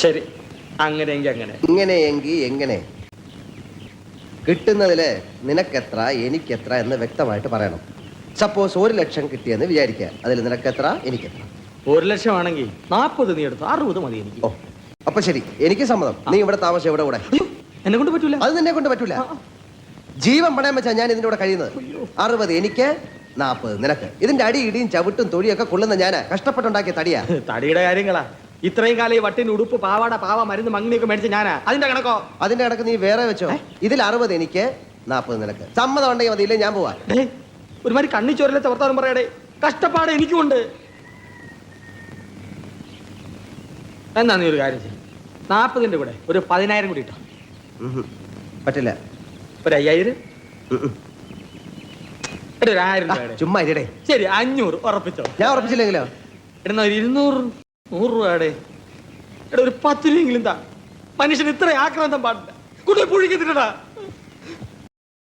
ശരി, അങ്ങനെയെങ്കിൽ അങ്ങനെ. ഇങ്ങനെയെങ്കിൽ എങ്ങനെ? കിട്ടുന്നതില് നിനക്കെത്ര എനിക്കെത്ര എന്ന് വ്യക്തമായിട്ട് പറയണം. സപ്പോസ് 1 ലക്ഷം കിട്ടിയെന്ന് വിചാരിക്കുക. അതിൽ നിനക്കെത്ര എനിക്കെത്ര? 1 ലക്ഷം ആണെങ്കിൽ 40 നീ എടുത്തു, 60 മതി എനിക്ക്. ഓ, അപ്പൊ ശരി, എനിക്ക് സമ്മതം. നീ ഇവിടെ താമസം ഇവിടെ കൂടെ. എന്നെ കൊണ്ട് പറ്റൂല. അത് നിന്നെ കൊണ്ട് പറ്റൂല. ജീവൻ പണയം വെച്ചാ ഞാൻ ഇതിന്റെ കൂടെ കഴിയുന്നത്. 60 എനിക്ക്, 40 നിനക്ക്. ഇതിന്റെ അടി ഇടിയും ചവിട്ടും തൊഴിയൊക്കെ കൊള്ളുന്ന ഞാനാ, കഷ്ടപ്പെട്ടുണ്ടാക്കിയ തടിയാ. തടിയുടെ കാര്യങ്ങളാ. ഇത്രയും കാലം ഈ വട്ടിന് ഉടുപ്പ്, പാവാട, പാവ, മരുന്ന്, മങ്ങിയൊക്കെ മേടിച്ച് ഞാനാ. അതിന്റെ കണക്കോ? അതിന്റെ കണക്ക് നീ വേറെ വെച്ചോ. ഇതിൽ 60 എനിക്ക്, 40 നിനക്ക്. സമ്മതം ഉണ്ടെങ്കിൽ മതി, ഇല്ലേ ഞാൻ പോവാ. ഒരുമാതിരി കണ്ണിച്ചോരലത്തെ വർത്താനം പറയാടേ. കഷ്ടപ്പാട് എനിക്കുണ്ട്. എന്നാ നീ ഒരു കാര്യം ചെയ്യും, 40ന്റെ കൂടെ ഒരു 10,000 കൂടി ഇട്ടോ. പറ്റില്ല. ഒരു 5,000, ഒരു 1,000 രൂപയുടെ. ചുമ്മാ ഇരിടേ. ശരി, 500 ഉറപ്പിച്ചോ. ഞാൻ ഉറപ്പിച്ചില്ലെങ്കിലോ? എടാ ഒരു 200, 100 രൂപയുടെ. എടാ ഒരു 10 രൂപയെങ്കിലും താ. മനുഷ്യൻ ഇത്ര ആക്രാന്തം പാടില്ല. കൂടുതൽ പുഴിക്കത്തില്ലടാ.